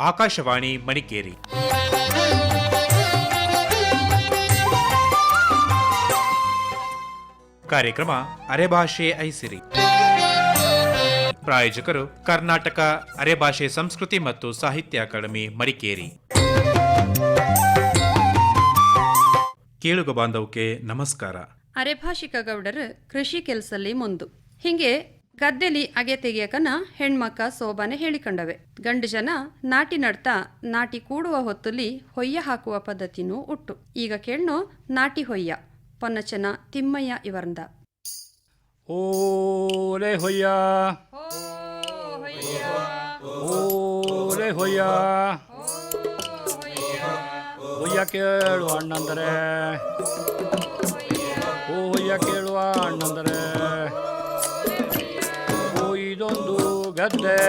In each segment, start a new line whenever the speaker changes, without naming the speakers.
ಆಕಾಶವಾಣಿ ಮಡಿಕೇರಿ. ಕಾರ್ಯಕ್ರಮ ಅರೆಭಾಷೆ ಐಸಿರಿ. ಪ್ರಾಯೋಜಕರು ಕರ್ನಾಟಕ ಅರೆಭಾಷೆ ಸಂಸ್ಕೃತಿ ಮತ್ತು ಸಾಹಿತ್ಯ ಅಕಾಡೆಮಿ ಮಡಿಕೇರಿ. ಕೇಳುಗ ಬಾಂಧವಕ್ಕೆ ನಮಸ್ಕಾರ.
ಅರೆಭಾಷಿಕ ಗೌಡರು ಕೃಷಿ ಕೆಲಸಲ್ಲಿ ಮುಂದು. ಹಿಂಗೆ ಗದ್ದೆಲಿ ಅಗೆ ತೆಗಿಯಕನ ಹೆಣ್ಮಕ್ಕ ಸೋಬಾನೆ ಹೇಳಿಕೊಂಡವೆ. ಗಂಡು ಜನ ನಾಟಿ ನಡ್ತಾ ನಾಟಿ ಕೂಡುವ ಹೊತ್ತಲ್ಲಿ ಹೊಯ್ಯ ಹಾಕುವ ಪದ್ಧತಿನೂ ಉಟ್ಟು. ಈಗ ಕೇಳ್ನೋ ನಾಟಿ ಹೊಯ್ಯ ಪೊನ್ನಚನ ತಿಮ್ಮಯ್ಯ ಇವರಂದ.
ಓಲೆ ಹೊಯ್ಯ ಓಲೆ ಹೊಯ್ಯ ಹೊಯ್ಯ ಕೇಳುವ ಅಣ್ಣಂದರೆ, ಓ ಹೊಯ್ಯ ಕೇಳುವ ಅಣ್ಣಂದರೆ, ಓ ಇದೊಂದು ಗದ್ದೆ,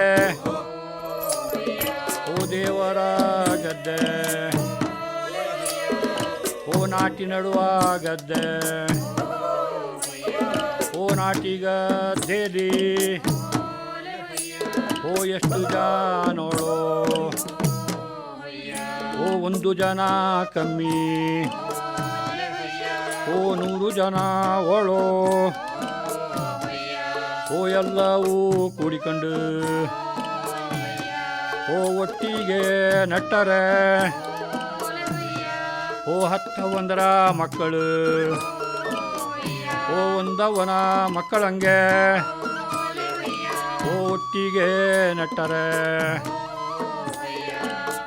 ಓ ದೇವರ ಗದ್ದೆ, ಓ ನಾಟಿ ನಡುವ ಗದ್ದೆ, ಓ ನಾಟಿ ಗದ್ದೆಲಿ ಓ ಎಷ್ಟು ಜನ ನೋಡು, ಓ ಒಂದು ಜನ ಕಮ್ಮಿ, ಓ 100 ಜನ ಓಳೋ, ಓ ಎಲ್ಲವೂ ಕೂಡಿಕೊಂಡು ಓ ಒಟ್ಟಿಗೆ ನಟ್ಟರೆ, ಓ 10 ಮಕ್ಕಳು, ಓ ಒಂದವನ ಮಕ್ಕಳಂಗೆ ಓ ಒಟ್ಟಿಗೆ ನಟ್ಟರೆ,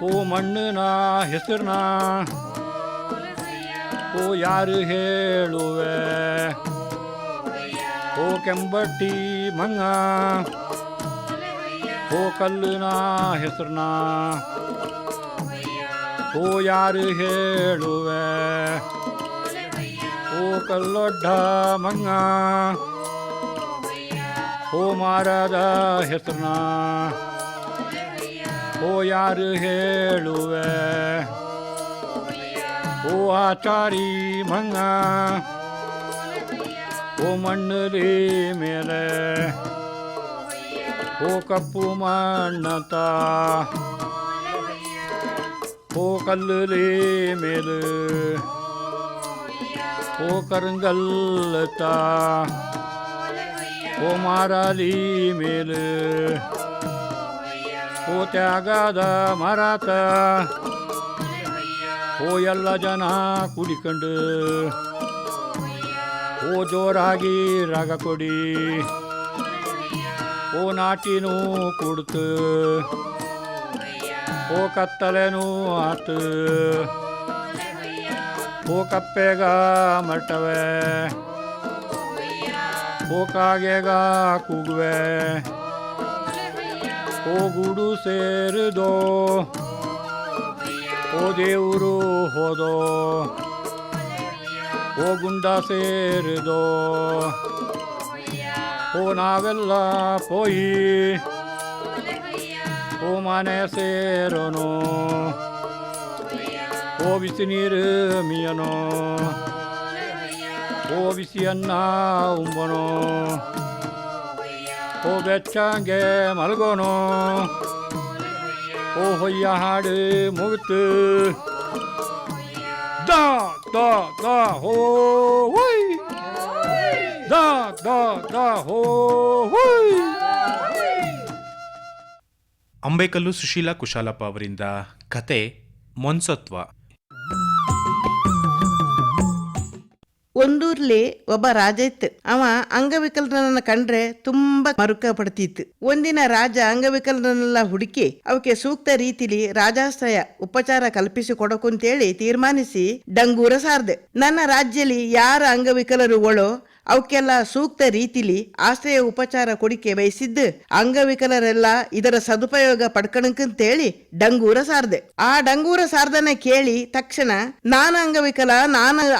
ಓ ಮಣ್ಣಿನ ಹೆಸರನ್ನ ಓ ಯಾರು ಹೇಳುವೆ, ಓ ಕೆಂಬಟ್ಟಿ ಮಂಗ ಓ ಕಲ್ಲಿನ ಹೆಸರನ್ನ ಓ ಯಾರು ಹೇಳುವೆ, ಓ ಕಲ್ಲೊಡ್ಡ ಮಂಗ ಓ ಮಾರದ ಹೆಸರನ್ನ ಓ ಯಾರು ಹೇಳುವೆ, ಓ ಆಚಾರಿ ಮಂಗ ಓ ಮಣ್ಣಲಿ ಮೇಲೆ ಓ ಕಪ್ಪು ಮಣ್ಣತ ಓ ಕಲ್ಲಲಿ ಮೇಲೆ ಓ ಕರಂಗಲ್ಲತ ಓ ಮಾರಾಲಿ ಮೇಲೆ ಓ ತ್ಯಾಗದ ಮರಾತ ಓ ಎಲ್ಲ ಜನ ಕುಡಿಕೊಂಡು ಓ ಜೋರಾಗಿ ರಾಗ ಕೊಡಿ, ಓ ನಾಟಿನೂ ಕುಡ್ತು, ಓ ಕತ್ತಲೆನೂ ಆತು, ಓ ಕಪ್ಪೆಗ ಮರ್ತವೆ, ಓ ಕಾಗೆಗ ಕೂಗುವೆ, ಓ ಗೂಡು ಸೇರಿದೋ, ಓ ದೇವರು ಹೋದೋ, ಓ ಗುಂಡ ಸೇರಿದೋ, ಓ ನಾವೆಲ್ಲ ಪೋಯಿ ಓ ಮನೆ ಸೇರೋನು, ಓ ಬಿಸಿ ನೀರು ಮೀಯನೋ, ಓ ಬಿಸಿಯನ್ನ ಉಂಬನೋ, ಓ ಬೆಚ್ಚಂಗೆ ಮಲ್ಗೋನೋ, ಓ ಹೊಯ್ಯ ಹಾಡು ಮುಗಿತು, ದಾ ದಾ ದಾ ಹೋ ಹೊಯ್, ದಾ ದಾ ದಾ ಹೋ ಹೊಯ್.
ಅಂಬೇಕಲ್ಲು ಸುಶೀಲಾ ಕುಶಾಲಪ್ಪ ಅವರಿಂದ ಕತೆ ಮೊನ್ಸತ್ವ.
ಒಂದೂರ್ಲಿ ಒಬ್ಬ ರಾಜ ಇತ್ತು. ಅವ ಅಂಗವಿಕಲರನ್ನ ಕಂಡ್ರೆ ತುಂಬಾ ಮರುಕ ಪಡ್ತಿತ್ತು. ಒಂದಿನ ರಾಜ ಅಂಗವಿಕಲರನ್ನೆಲ್ಲ ಹುಡುಕಿ ಅವಕ್ಕೆ ಸೂಕ್ತ ರೀತಿಲಿ ರಾಜಾಶ್ರಯ ಉಪಚಾರ ಕಲ್ಪಿಸಿ ಕೊಡಕಂತೇಳಿ ತೀರ್ಮಾನಿಸಿ ಡಂಗೂರ ಸಾರ್ದೆ. ನನ್ನ ರಾಜ್ಯದಲ್ಲಿ ಯಾರ ಅಂಗವಿಕಲರು ಒಳೋ ಅವಕ್ಕೆಲ್ಲ ಸೂಕ್ತ ರೀತಿಲಿ ಆಶ್ರಯ ಉಪಚಾರ ಕೊಡಿಕೆ ಬಯಸಿದ್ದು, ಅಂಗವಿಕಲರೆಲ್ಲ ಇದರ ಸದುಪಯೋಗ ಪಡ್ಕಣಕ್ಕಂತೇಳಿ ಡಂಗೂರ ಸಾರ್ದೆ. ಆ ಡಂಗೂರ ಸಾರ್ದನ ಕೇಳಿ ತಕ್ಷಣ ನಾನು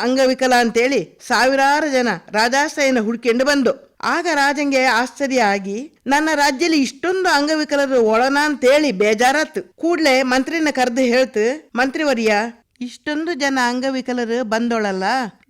ಅಂಗವಿಕಲ ಅಂತೇಳಿ ಸಾವಿರಾರು ಜನ ರಾಜಾಶ್ರಯನ ಹುಡ್ಕೊಂಡು ಬಂದು. ಆಗ ರಾಜಂಗೆ ಆಶ್ಚರ್ಯ ಆಗಿ, ನನ್ನ ರಾಜ್ಯದಲ್ಲಿ ಇಷ್ಟೊಂದು ಅಂಗವಿಕಲರು ಒಳನ ಅಂತೇಳಿ ಬೇಜಾರಾತು. ಕೂಡ್ಲೆ ಮಂತ್ರಿನ ಕರೆದು ಹೇಳ್ತು, ಮಂತ್ರಿವರ್ಯ, ಇಷ್ಟೊಂದು ಜನ ಅಂಗವಿಕಲರು ಬಂದೋಳಲ್ಲ,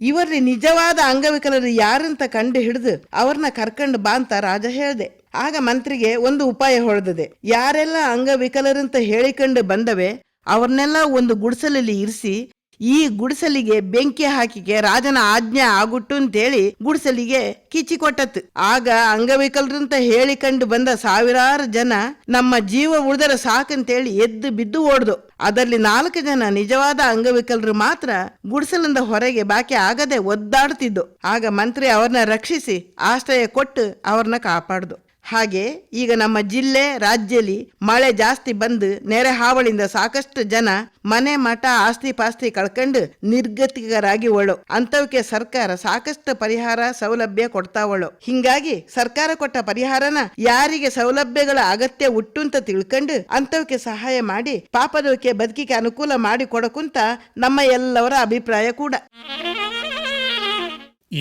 ಇವರಲ್ಲಿ ನಿಜವಾದ ಅಂಗವಿಕಲರು ಯಾರಂತ ಕಂಡು ಹಿಡಿದು ಅವ್ರನ್ನ ಕರ್ಕೊಂಡು ಬಾ ಅಂತ ರಾಜ ಹೇಳ್ದೆ. ಆಗ ಮಂತ್ರಿಗೆ ಒಂದು ಉಪಾಯ ಹೊಳೆದದೆ. ಯಾರೆಲ್ಲ ಅಂಗವಿಕಲರಂತ ಹೇಳಿಕೊಂಡು ಬಂದವೆ ಅವ್ರನ್ನೆಲ್ಲ ಒಂದು ಗುಡಿಸಲಲ್ಲಿ ಇರಿಸಿ ಈ ಗುಡಿಸಲಿಗೆ ಬೆಂಕಿ ಹಾಕಿಕೆ ರಾಜನ ಆಜ್ಞೆ ಆಗುಟ್ಟು ಅಂತೇಳಿ ಗುಡಿಸಲಿಗೆ ಕಿಚ್ಚಿ ಕೊಟ್ಟತ್ತು. ಆಗ ಅಂಗವಿಕಲರಂತ ಹೇಳಿಕೊಂಡು ಬಂದ ಸಾವಿರಾರು ಜನ ನಮ್ಮ ಜೀವ ಉಳಿದರ ಸಾಕಂತೇಳಿ ಎದ್ದು ಬಿದ್ದು ಓಡ್ದು. ಅದರಲ್ಲಿ 4 ಜನ ನಿಜವಾದ ಅಂಗವಿಕಲರು ಮಾತ್ರ ಗುಡಿಸಲಿಂದ ಹೊರಗೆ ಬಾಕಿ ಆಗದೆ ಒದ್ದಾಡ್ತಿದ್ದು. ಆಗ ಮಂತ್ರಿ ಅವ್ರನ್ನ ರಕ್ಷಿಸಿ ಆಶ್ರಯ ಕೊಟ್ಟು ಅವ್ರನ್ನ ಕಾಪಾಡ್ದು. ಹಾಗೆ ಈಗ ನಮ್ಮ ಜಿಲ್ಲೆ ರಾಜ್ಯದಲ್ಲಿ ಮಳೆ ಜಾಸ್ತಿ ಬಂದು ನೆರೆ ಹಾವಳಿಯಿಂದ ಸಾಕಷ್ಟು ಜನ ಮನೆ ಮಠ ಆಸ್ತಿ ಪಾಸ್ತಿ ಕಳ್ಕೊಂಡು ನಿರ್ಗತಿಕರಾಗಿ ಒಳು. ಅಂತವಕ್ಕೆ ಸರ್ಕಾರ ಸಾಕಷ್ಟು ಪರಿಹಾರ ಸೌಲಭ್ಯ ಕೊಡ್ತಾವಳು. ಹಿಂಗಾಗಿ ಸರ್ಕಾರ ಕೊಟ್ಟ ಪರಿಹಾರನ ಯಾರಿಗೆ ಸೌಲಭ್ಯಗಳ ಅಗತ್ಯ ಉಟ್ಟು ಅಂತ ತಿಳ್ಕೊಂಡು ಅಂತವಕ್ಕೆ ಸಹಾಯ ಮಾಡಿ ಪಾಪದವಕ್ಕೆ ಬದುಕಿಗೆ ಅನುಕೂಲ ಮಾಡಿ ಕೊಡಕುಂತ ನಮ್ಮ ಎಲ್ಲವರ ಅಭಿಪ್ರಾಯ ಕೂಡ.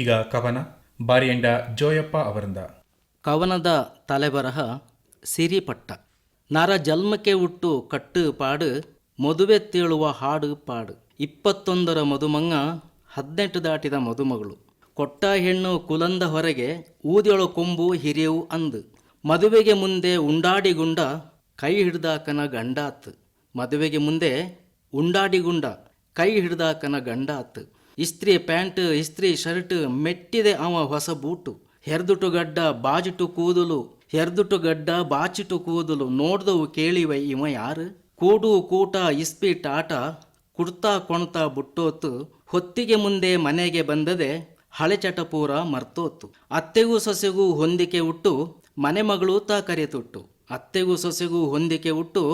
ಈಗ ಕವನ ಬಾರಿಯಂಡ ಜೋಯಪ್ಪ ಅವರಿಂದ.
ಕವನದ ತಲೆಬರಹ ಸಿರಿಪಟ್ಟ. ನರ ಜನ್ಮಕ್ಕೆ ಹುಟ್ಟು ಕಟ್ಟು ಪಾಡು, ಮದುವೆ ತೇಳುವ ಹಾಡು ಪಾಡು. 21ರ ಮದುಮಂಗ 18 ದಾಟಿದ ಮದುಮಗಳು. ಕೊಟ್ಟ ಹೆಣ್ಣು ಕುಲಂದ ಹೊರಗೆ ಊದ್ಯೊಳು ಕೊಂಬು ಹಿರಿಯವು ಅಂದು. ಮದುವೆಗೆ ಮುಂದೆ ಉಂಡಾಡಿಗುಂಡ ಕೈ ಹಿಡ್ದಾಕನ ಗಂಡಾತ್. ಮದುವೆಗೆ ಮುಂದೆ ಉಂಡಾಡಿಗುಂಡ ಕೈ ಹಿಡ್ದಾಕನ ಗಂಡಾತ್. ಇಸ್ತ್ರಿ ಪ್ಯಾಂಟ್ ಇಸ್ತ್ರಿ ಶರ್ಟ್ ಮೆಟ್ಟಿದೆ ಅವ ಹೊಸ ಬೂಟು. ಹೆರ್ದುಟು ಗಡ್ಡ ಬಾಜಿಟು ಕೂದಲು ಹೆರ್ದುಟು ಗಡ್ಡ ಬಾಚಿಟು ಕೂದಲು ನೋಡ್ದವು ಕೇಳಿವೆ ಇವ ಯಾರು. ಕೂಡು ಕೂಟ ಇಸ್ಪೀಟ್ ಆಟ ಕುಡ್ತಾ ಕೊಣ್ತಾ ಬುಟ್ಟೋತು. ಹೊತ್ತಿಗೆ ಮುಂದೆ ಮನೆಗೆ ಬಂದದೆ ಹಳೆ ಚಟಪೂರ ಮರ್ತೋತು. ಅತ್ತೆಗೂ ಸೊಸೆಗೂ ಹೊಂದಿಕೆ ಹುಟ್ಟು ಮನೆ ಮಗಳು ತಾ ಕರೆತುಟ್ಟು. ಅತ್ತೆಗೂ ಸೊಸೆಗೂ ಹೊಂದಿಕೆ ಹುಟ್ಟು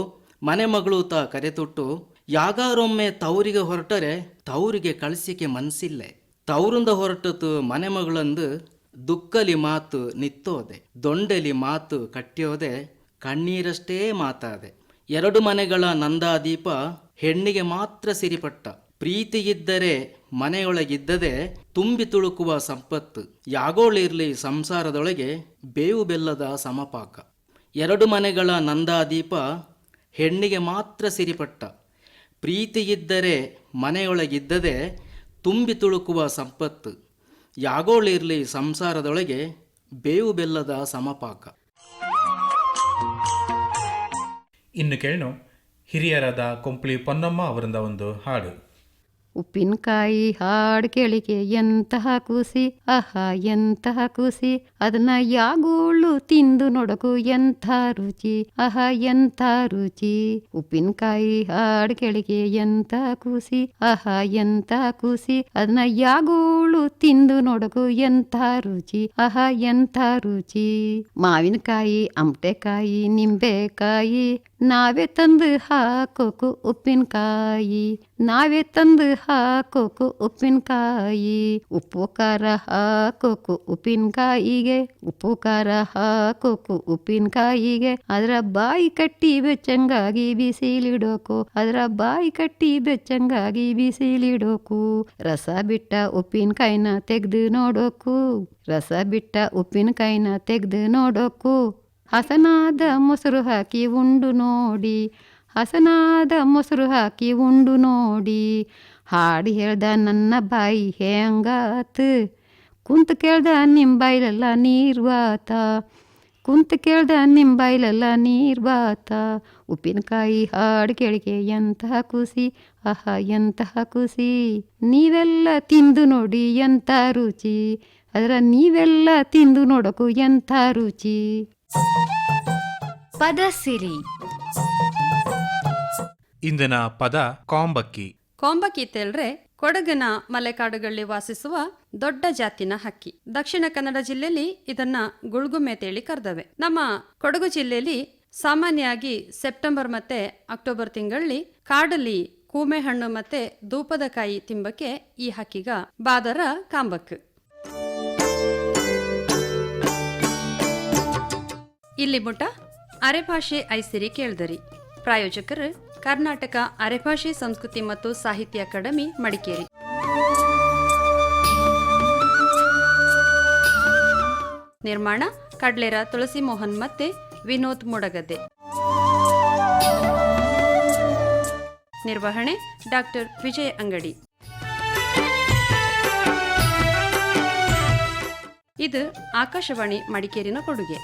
ಮನೆ ಮಗಳು ತಾ ಕರೆತುಟ್ಟು. ಯಾಗಾರೊಮ್ಮೆ ತವರಿಗೆ ಹೊರಟರೆ ತವರಿಗೆ ಕಳಿಸಿಕೆ ಮನ್ಸಿಲ್ಲೆ. ತವರಿಂದ ಹೊರಟತು ಮನೆ ಮಗಳಂದು ದುಕ್ಕಲಿ ಮಾತು ನಿತ್ತೋದೆ. ದೊಂಡೆಲಿ ಮಾತು ಕಟ್ಟಿಯೋದೆ ಕಣ್ಣೀರಷ್ಟೇ ಮಾತಾದೆ. 2 ಮನೆಗಳ ನಂದಾದೀಪ ಹೆಣ್ಣಿಗೆ ಮಾತ್ರ ಸಿರಿಪಟ್ಟ. ಪ್ರೀತಿಯಿದ್ದರೆ ಮನೆಯೊಳಗಿದ್ದದೆ ತುಂಬಿ ತುಳುಕುವ ಸಂಪತ್ತು. ಯಾಗೋಳಿರ್ಲಿ ಸಂಸಾರದೊಳಗೆ ಬೇವು ಬೆಲ್ಲದ ಸಮಪಾಕ. 2 ಮನೆಗಳ ನಂದಾದೀಪ ಹೆಣ್ಣಿಗೆ ಮಾತ್ರ ಸಿರಿಪಟ್ಟ. ಪ್ರೀತಿಯಿದ್ದರೆ ಮನೆಯೊಳಗಿದ್ದದೆ ತುಂಬಿ ತುಳುಕುವ ಸಂಪತ್ತು. ಯಾಗೋಳಿರ್ಲಿ ಸಂಸಾರದೊಳಗೆ ಬೇವು ಬೆಲ್ಲದ ಸಮಪಾಕ.
ಇನ್ನು ಕೇಳೋಣ ಹಿರಿಯರಾದ ಕೊಂಪ್ಲಿ ಪೊನ್ನಮ್ಮ ಅವರಿಂದ ಒಂದು ಹಾಡು.
ಉಪ್ಪಿನಕಾಯಿ ಹಾಡು ಕೇಳಿಕೆ ಎಂತಹ ಖುಷಿ, ಆಹಾ ಎಂತಹ ಖುಷಿ. ಅದನ್ನ ಯಾಗೋಳು ತಿಂದು ನೋಡಕು ಎಂಥ ರುಚಿ, ಆಹಾ ಎಂಥ ರುಚಿ. ಉಪ್ಪಿನಕಾಯಿ ಹಾಡು ಕೇಳಿಕೆ ಎಂಥ ಖುಷಿ, ಆಹಾ ಎಂಥ ಖುಷಿ. ಅದನ್ನ ಯಾಗೋಳು ತಿಂದು ನೋಡಕು ಎಂಥ ರುಚಿ, ಆಹಾ ಎಂಥ ರುಚಿ. ಮಾವಿನಕಾಯಿ ಅಮಟೆಕಾಯಿ ನಿಂಬೆಕಾಯಿ ನಾವೇ ತಂದು ಹಾಕೋಕು ಉಪ್ಪಿನಕಾಯಿ, ನಾವೇ ತಂದು ಹಾಕೋಕು ಉಪ್ಪಿನಕಾಯಿ. ಉಪ್ಪು ಖಾರ ಹಾಕೋಕು ಉಪ್ಪಿನಕಾಯಿಗೆ, ಉಪ್ಪು ಖಾರ ಹಾಕೋಕು ಉಪ್ಪಿನಕಾಯಿಗೆ. ಅದರ ಬಾಯಿ ಕಟ್ಟಿ ಬೆಚ್ಚಂಗಾಗಿ ಬಿಸಿಲಿಡೋಕು, ಅದರ ಬಾಯಿ ಕಟ್ಟಿ ಬೆಚ್ಚಂಗಾಗಿ ಬಿಸಿಲಿಡೋಕು. ರಸ ಬಿಟ್ಟ ಉಪ್ಪಿನಕಾಯಿನ ತೆಗೆದು ನೋಡೋಕು, ರಸ ಬಿಟ್ಟ ಉಪ್ಪಿನಕಾಯಿನ ತೆಗೆದು ನೋಡೋಕು. ಹಸನಾದ ಮೊಸರು ಹಾಕಿ ಉಂಡು ನೋಡಿ, ಹಸನಾದ ಮೊಸರು ಹಾಕಿ ಉಂಡು ನೋಡಿ. ಹಾಡು ಹೇಳ್ದ ನನ್ನ ಬಾಯಿ ಹೆಂಗಾತು, ಕುಂತು ಕೇಳ್ದ ನಿಮ್ಮ ಬಾಯಿಲೆಲ್ಲ ನೀರು ಬಾತ, ಕುಂತು ಕೇಳ್ದ ನಿಮ್ಮ ಬಾಯಿಲೆಲ್ಲ ನೀರು ಬಾತ. ಉಪ್ಪಿನಕಾಯಿ ಹಾಡು ಕೇಳಿಕೆ ಎಂತಹ ಖುಷಿ, ಆಹಾ ಎಂತಹ ಖುಷಿ. ನೀವೆಲ್ಲ ತಿಂದು ನೋಡಿ ಎಂಥ ರುಚಿ, ಅದರ ನೀವೆಲ್ಲ ತಿಂದು ನೋಡೋಕು ಎಂಥ ರುಚಿ.
ಪದಸಿರಿ.
ಇಂದಿನ ಪದ ಕಾಂಬಕ್ಕಿ.
ಕಾಂಬಕ್ಕಿ ತೇಳ್ರೆ ಕೊಡಗಿನ ಮಲೆಕಾಡುಗಳಲ್ಲಿ ವಾಸಿಸುವ ದೊಡ್ಡ ಜಾತಿನ ಹಕ್ಕಿ. ದಕ್ಷಿಣ ಕನ್ನಡ ಜಿಲ್ಲೆಯಲ್ಲಿ ಇದನ್ನ ಗುಳ್ಗುಮ್ಮೆ ತೇಳಿ ಕರೆದವೆ. ನಮ್ಮ ಕೊಡಗು ಜಿಲ್ಲೆಯಲ್ಲಿ ಸಾಮಾನ್ಯವಾಗಿ ಸೆಪ್ಟೆಂಬರ್ ಮತ್ತೆ ಅಕ್ಟೋಬರ್ ತಿಂಗಳಲ್ಲಿ ಕಾಡಲ್ಲಿ ಕೂಮೆ ಹಣ್ಣು ಮತ್ತೆ ಧೂಪದ ಕಾಯಿ ತಿಂಬಕ್ಕೆ ಈ ಹಕ್ಕಿಗ ಬಾದರ ಕಾಂಬಕ್. ಇಲ್ಲಿ ಮುಟ ಅರೆಭಾಷೆ ಐಸಿರಿ ಕೇಳ್ದರಿ. ಪ್ರಾಯೋಜಕರು ಕರ್ನಾಟಕ ಅರೆಭಾಷೆ ಸಂಸ್ಕೃತಿ ಮತ್ತು ಸಾಹಿತ್ಯ ಅಕಾಡೆಮಿ ಮಡಿಕೇರಿ. ನಿರ್ಮಾಣ ಕಡ್ಲೇರ ತುಳಸಿ ಮೋಹನ್ ಮತ್ತೆ ವಿನೋದ್ ಮುಡಗದ್ದೆ. ನಿರ್ವಹಣೆ ಡಾಕ್ಟರ್ ವಿಜಯ ಅಂಗಡಿ. ಇದು ಆಕಾಶವಾಣಿ ಮಡಿಕೇರಿನ ಕೊಡುಗೆ.